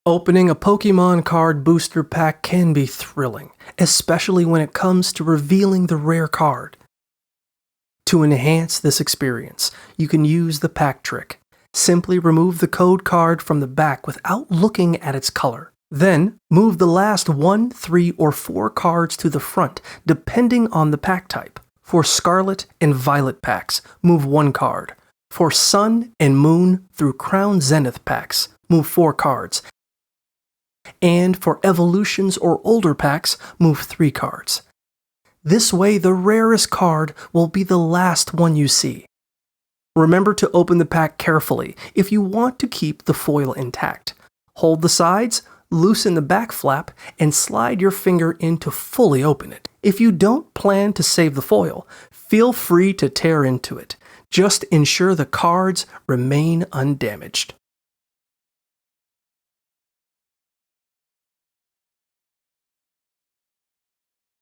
Opening a Pokémon card booster pack can be thrilling, especially when it comes to revealing the rare card. To enhance this experience, you can use the pack trick. Simply remove the code card from the back without looking at its color. Then, move the last 1, 3, or 4 cards to the front, depending on the pack type. For Scarlet and Violet packs, move 1 card. For Sun and Moon through Crown Zenith packs, move 4 cards. And for Evolutions or older packs, move 3 cards. This way, the rarest card will be the last one you see. Remember to open the pack carefully if you want to keep the foil intact. Hold the sides, loosen the back flap, and slide your finger in to fully open it. If you don't plan to save the foil, feel free to tear into it. Just ensure the cards remain undamaged.